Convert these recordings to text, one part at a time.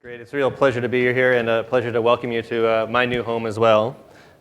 Great, it's a real pleasure to be here and a pleasure to welcome you to my new home as well.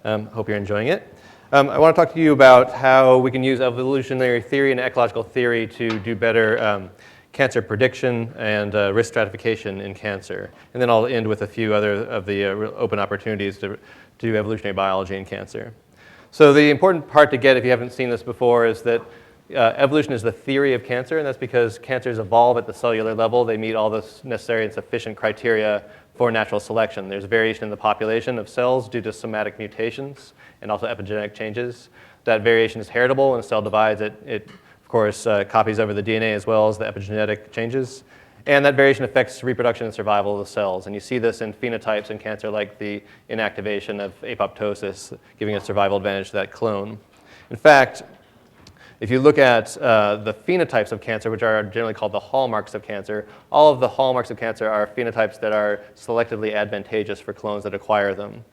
Hope you're enjoying it. I want to talk to you about how we can use evolutionary theory and ecological theory to do better cancer prediction and risk stratification in cancer. And then I'll end with a few other of the open opportunities to do evolutionary biology in cancer. So the important part to get, if you haven't seen this before, is that evolution is the theory of cancer, and that's because cancers evolve at the cellular level. They meet all the necessary and sufficient criteria for natural selection. There's variation in the population of cells due to somatic mutations and also epigenetic changes. That variation is heritable. When a cell divides, it of course, copies over the DNA as well as the epigenetic changes. And that variation affects reproduction and survival of the cells. And you see this in phenotypes in cancer like the inactivation of apoptosis, giving a survival advantage to that clone. In fact, if you look at the phenotypes of cancer, which are generally called the hallmarks of cancer, all of the hallmarks of cancer are phenotypes that are selectively advantageous for clones that acquire them.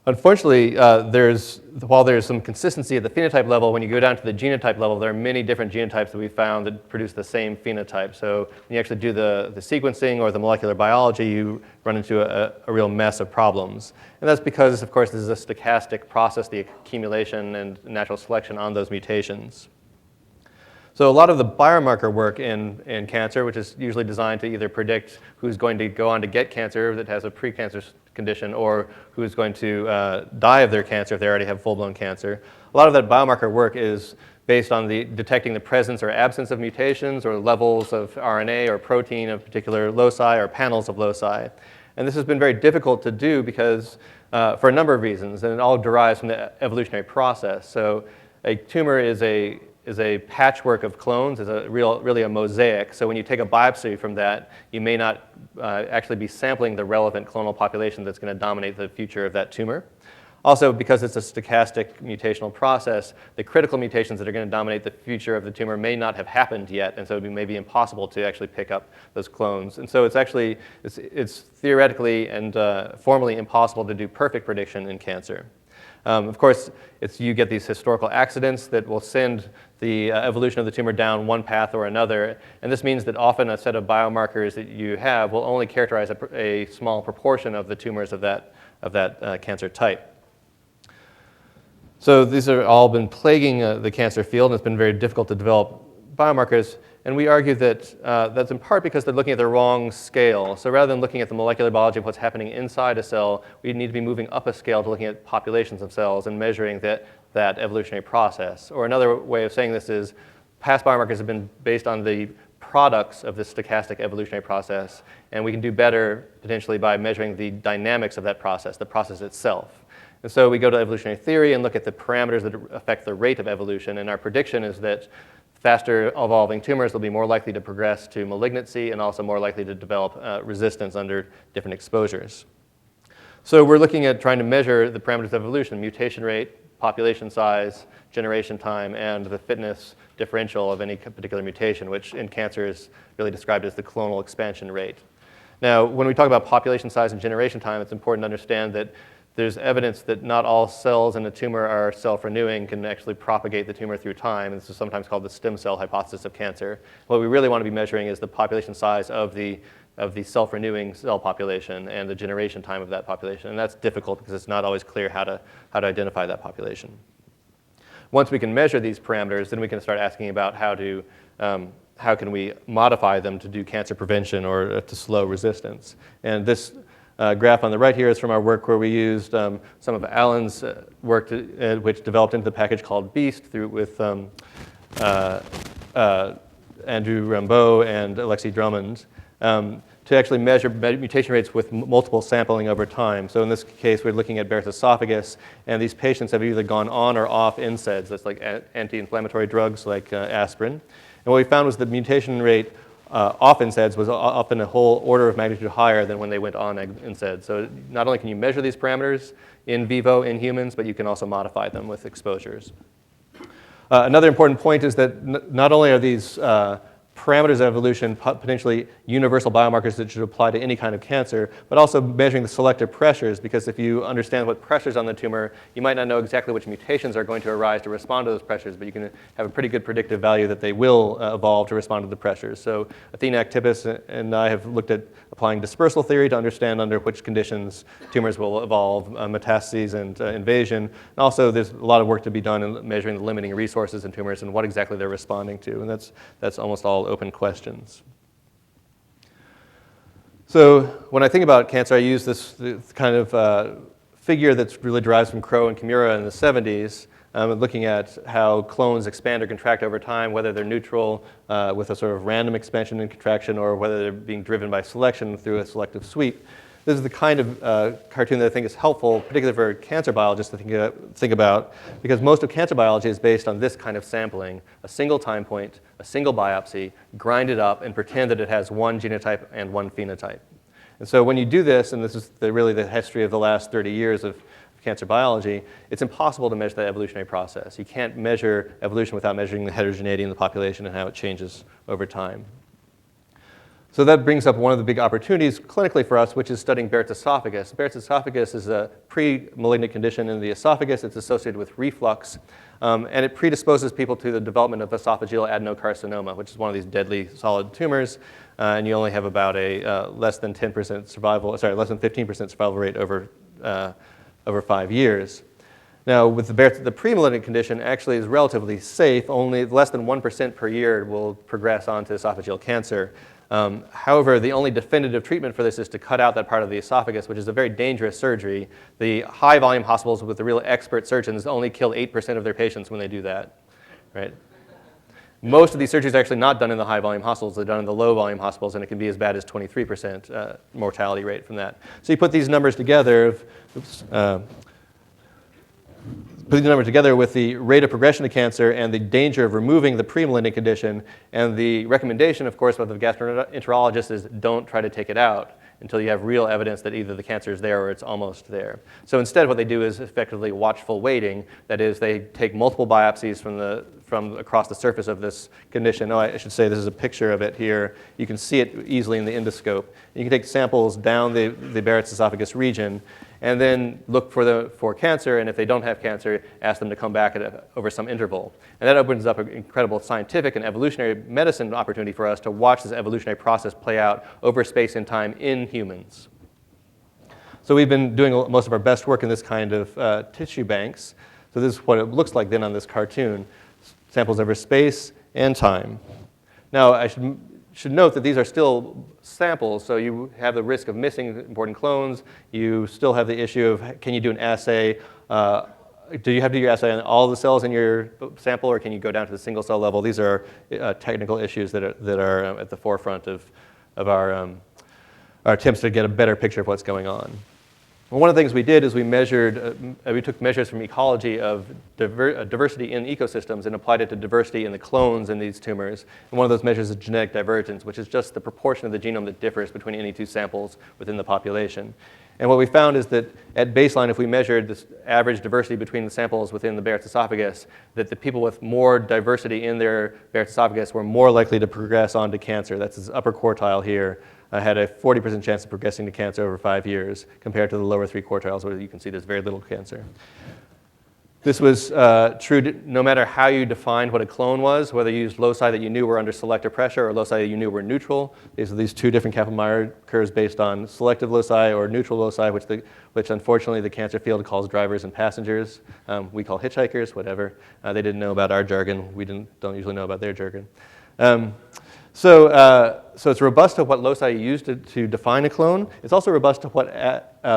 Unfortunately, while there's some consistency at the phenotype level, when you go down to the genotype level, there are many different genotypes that we found that produce the same phenotype. So when you actually do the sequencing or the molecular biology, you run into a real mess of problems. And that's because, of course, this is a stochastic process, the accumulation and natural selection on those mutations. So a lot of the biomarker work in cancer, which is usually designed to either predict who's going to go on to get cancer that has a precancer condition or who's going to die of their cancer if they already have full-blown cancer. A lot of that biomarker work is based on detecting the presence or absence of mutations or levels of RNA or protein of particular loci or panels of loci. And this has been very difficult to do because for a number of reasons, and it all derives from the evolutionary process. So a tumor is a patchwork of clones, is really a mosaic. So when you take a biopsy from that, you may not actually be sampling the relevant clonal population that's going to dominate the future of that tumor. Also, because it's a stochastic mutational process, the critical mutations that are going to dominate the future of the tumor may not have happened yet, and so it may be impossible to actually pick up those clones. And so it's theoretically and formally impossible to do perfect prediction in cancer. Of course, you get these historical accidents that will send the evolution of the tumor down one path or another, and this means that often a set of biomarkers that you have will only characterize a small proportion of the tumors of that cancer type. So these have all been plaguing the cancer field, and it's been very difficult to develop biomarkers. And we argue that that's in part because they're looking at the wrong scale. So rather than looking at the molecular biology of what's happening inside a cell, we need to be moving up a scale to looking at populations of cells and measuring that evolutionary process. Or another way of saying this is past biomarkers have been based on the products of this stochastic evolutionary process, and we can do better potentially by measuring the dynamics of that process, the process itself. And so we go to evolutionary theory and look at the parameters that affect the rate of evolution, and our prediction is that faster evolving tumors will be more likely to progress to malignancy and also more likely to develop resistance under different exposures. So we're looking at trying to measure the parameters of evolution: mutation rate, population size, generation time, and the fitness differential of any particular mutation, which in cancer is really described as the clonal expansion rate. Now, when we talk about population size and generation time, it's important to understand that there's evidence that not all cells in a tumor are self-renewing, can actually propagate the tumor through time. And this is sometimes called the stem cell hypothesis of cancer. What we really want to be measuring is the population size of the self-renewing cell population and the generation time of that population. And that's difficult because it's not always clear how to identify that population. Once we can measure these parameters, then we can start asking about how can we modify them to do cancer prevention or to slow resistance. And this graph on the right here is from our work where we used some of Alan's work which developed into the package called BEAST with Andrew Rambeau and Alexei Drummond to actually measure mutation rates with multiple sampling over time. So in this case, we're looking at Barrett's esophagus, and these patients have either gone on or off NSAIDs. That's like anti-inflammatory drugs like aspirin. And what we found was the mutation rate off NSAIDs was often a whole order of magnitude higher than when they went on NSAIDs. So not only can you measure these parameters in vivo in humans, but you can also modify them with exposures. Another important point is that not only are these parameters of evolution, potentially universal biomarkers that should apply to any kind of cancer, but also measuring the selective pressures, because if you understand what pressures on the tumor, you might not know exactly which mutations are going to arise to respond to those pressures, but you can have a pretty good predictive value that they will evolve to respond to the pressures. So Athena Actipis and I have looked at applying dispersal theory to understand under which conditions tumors will evolve, metastases and invasion. And also there's a lot of work to be done in measuring the limiting resources in tumors and what exactly they're responding to, and that's almost all open questions. So when I think about cancer, I use this kind of figure that's really derives from Crow and Kimura in the 70s, looking at how clones expand or contract over time, whether they're neutral with a sort of random expansion and contraction, or whether they're being driven by selection through a selective sweep. This is the kind of cartoon that I think is helpful, particularly for cancer biologists to think about, because most of cancer biology is based on this kind of sampling: a single time point, a single biopsy, grind it up, and pretend that it has one genotype and one phenotype. And so when you do this, and this is really the history of the last 30 years of cancer biology, it's impossible to measure the evolutionary process. You can't measure evolution without measuring the heterogeneity in the population and how it changes over time. So that brings up one of the big opportunities clinically for us, which is studying Barrett's esophagus. Barrett's esophagus is a pre-malignant condition in the esophagus. It's associated with reflux, and it predisposes people to the development of esophageal adenocarcinoma, which is one of these deadly solid tumors, and you only have about a less than 15% survival rate over 5 years. Now, with the pre-malignant condition actually is relatively safe. Only less than 1% per year will progress on to esophageal cancer. However, the only definitive treatment for this is to cut out that part of the esophagus, which is a very dangerous surgery. The high-volume hospitals with the real expert surgeons only kill 8% of their patients when they do that, right? Most of these surgeries are actually not done in the high-volume hospitals. They're done in the low-volume hospitals, and it can be as bad as 23% mortality rate from that. So you put these numbers together, putting the numbers together with the rate of progression of cancer and the danger of removing the pre-malignant condition, and the recommendation, of course, of the gastroenterologist is don't try to take it out until you have real evidence that either the cancer is there or it's almost there. So instead what they do is effectively watchful waiting. That is, they take multiple biopsies from across the surface of this condition. Oh, I should say this is a picture of it here. You can see it easily in the endoscope. You can take samples down the Barrett's esophagus region and then look for cancer, and if they don't have cancer, ask them to come back over some interval. And that opens up an incredible scientific and evolutionary medicine opportunity for us to watch this evolutionary process play out over space and time in humans. So we've been doing most of our best work in this kind of tissue banks. So this is what it looks like then on this cartoon: samples over space and time. Now, I should note that these are still samples, so you have the risk of missing important clones. You still have the issue of, can you do an assay? Do you have to do your assay on all the cells in your sample, or can you go down to the single cell level? These are technical issues that are at the forefront of our attempts to get a better picture of what's going on. Well, one of the things we did is we took measures from ecology of diversity in ecosystems and applied it to diversity in the clones in these tumors. And one of those measures is genetic divergence, which is just the proportion of the genome that differs between any two samples within the population. And what we found is that at baseline, if we measured this average diversity between the samples within the Barrett's esophagus, that the people with more diversity in their Barrett's esophagus were more likely to progress on to cancer. That's this upper quartile here. Had a 40% chance of progressing to cancer over 5 years, compared to the lower 3 quartiles, where you can see there's very little cancer. This was true no matter how you defined what a clone was, whether you used loci that you knew were under selective pressure or loci that you knew were neutral. These are these two different Kaplan-Meier curves based on selective loci or neutral loci, which unfortunately the cancer field calls drivers and passengers. We call hitchhikers, whatever. They didn't know about our jargon. We don't usually know about their jargon. So it's robust to what loci you use to define a clone. It's also robust to what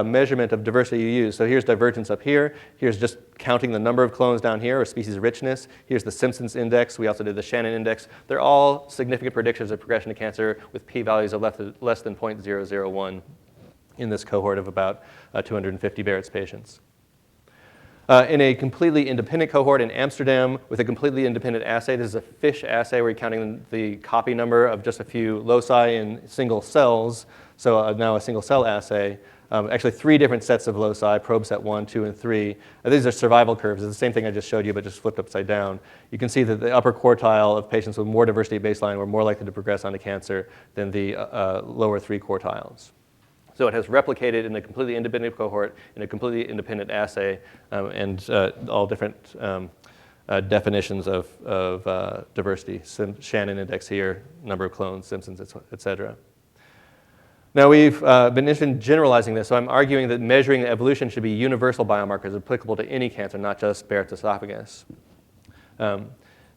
measurement of diversity you use. So here's divergence up here. Here's just counting the number of clones down here, or species richness. Here's the Simpson's index. We also did the Shannon index. They're all significant predictors of progression to cancer with p-values of less than 0.001 in this cohort of about 250 Barrett's patients. In a completely independent cohort in Amsterdam with a completely independent assay. This is a FISH assay where you're counting the copy number of just a few loci in single cells. So now a single cell assay. actually 3 different sets of loci, probe set 1, 2, and 3. These are survival curves. It's the same thing I just showed you, but just flipped upside down. You can see that the upper quartile of patients with more diversity at baseline were more likely to progress onto cancer than the lower 3 quartiles. So it has replicated in a completely independent cohort, in a completely independent assay, and all different definitions of diversity. Shannon index here, number of clones, Simpsons, et cetera. Now we've been interested in generalizing this, so I'm arguing that measuring evolution should be universal biomarkers applicable to any cancer, not just Barrett's esophagus.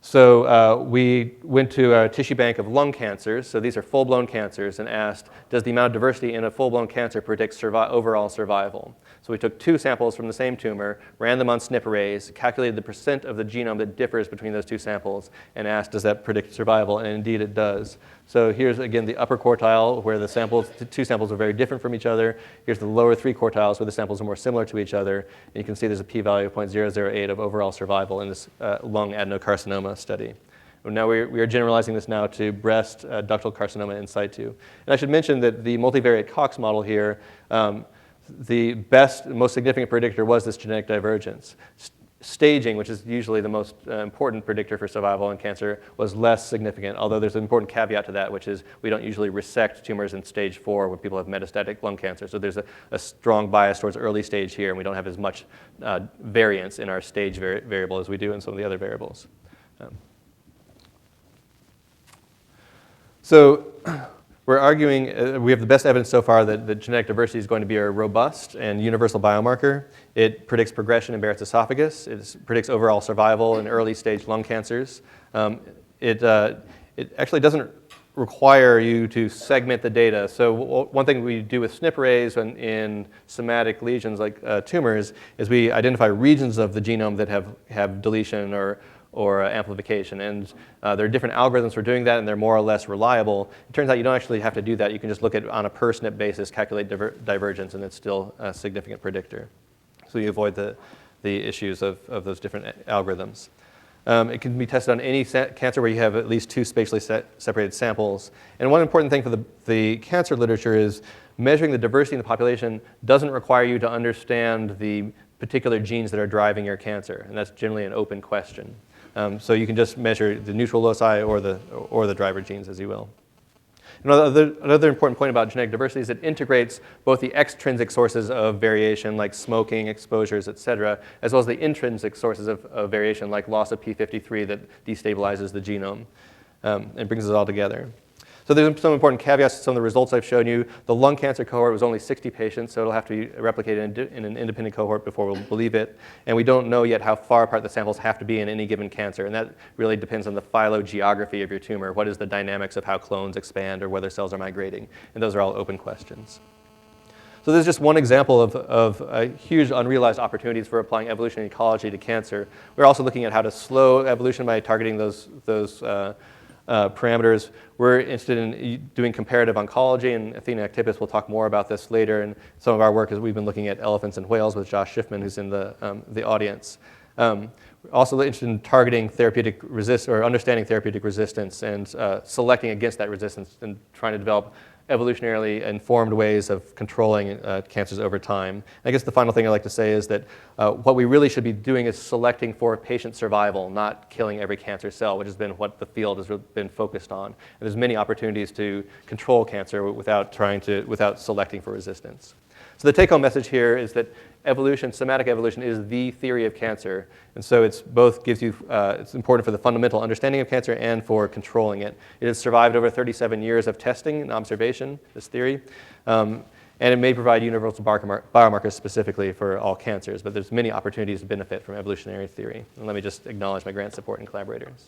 So we went to a tissue bank of lung cancers, so these are full-blown cancers, and asked, does the amount of diversity in a full-blown cancer predict overall survival? So we took 2 samples from the same tumor, ran them on SNP arrays, calculated the percent of the genome that differs between those 2 samples, and asked, does that predict survival? And indeed it does. So here's, again, the upper quartile where the 2 samples are very different from each other. Here's the lower 3 quartiles where the samples are more similar to each other. And you can see there's a p-value of 0.008 of overall survival in this lung adenocarcinoma study. Now we are generalizing this now to breast ductal carcinoma in situ. And I should mention that the multivariate Cox model here, the most significant predictor was this genetic divergence. Staging, which is usually the most important predictor for survival in cancer, was less significant, although there's an important caveat to that, which is we don't usually resect tumors in stage 4 when people have metastatic lung cancer. So there's a strong bias towards early stage here, and we don't have as much variance in our stage variable as we do in some of the other variables. So we're arguing, we have the best evidence so far that genetic diversity is going to be a robust and universal biomarker. It predicts progression in Barrett's esophagus. It predicts overall survival in early stage lung cancers. It actually doesn't require you to segment the data. So one thing we do with SNP arrays in somatic lesions like tumors is we identify regions of the genome that have deletion or amplification. And there are different algorithms for doing that, and they're more or less reliable. It turns out you don't actually have to do that. You can just look at on a per SNP basis, calculate divergence, and it's still a significant predictor. So you avoid the issues of those different algorithms. It can be tested on any cancer where you have at least 2 spatially separated samples. And one important thing for the cancer literature is measuring the diversity in the population doesn't require you to understand the particular genes that are driving your cancer, and that's generally an open question. So you can just measure the neutral loci or the driver genes as you will. Another important point about genetic diversity is it integrates both the extrinsic sources of variation like smoking, exposures, et cetera, as well as the intrinsic sources of variation like loss of p53 that destabilizes the genome and brings it all together. So there's some important caveats to some of the results I've shown you. The lung cancer cohort was only 60 patients, so it'll have to be replicated in an independent cohort before we'll believe it. And we don't know yet how far apart the samples have to be in any given cancer, and that really depends on the phylogeography of your tumor. What is the dynamics of how clones expand or whether cells are migrating? And those are all open questions. So this is just one example of huge unrealized opportunities for applying evolutionary ecology to cancer. We're also looking at how to slow evolution by targeting those parameters. We're interested in doing comparative oncology, and Athena Actipis will talk more about this later. And some of our work is we've been looking at elephants and whales with Josh Schiffman, who's in the audience. We're also interested in targeting therapeutic understanding therapeutic resistance and selecting against that resistance and trying to develop evolutionarily informed ways of controlling cancers over time. I guess the final thing I'd like to say is that what we really should be doing is selecting for patient survival, not killing every cancer cell, which has been what the field has been focused on. And there's many opportunities to control cancer without selecting for resistance. So the take-home message here is that evolution, somatic evolution, is the theory of cancer. And so it's important for the fundamental understanding of cancer and for controlling it. It has survived over 37 years of testing and observation, this theory. And it may provide universal biomarkers specifically for all cancers, but there's many opportunities to benefit from evolutionary theory. And let me just acknowledge my grant support and collaborators.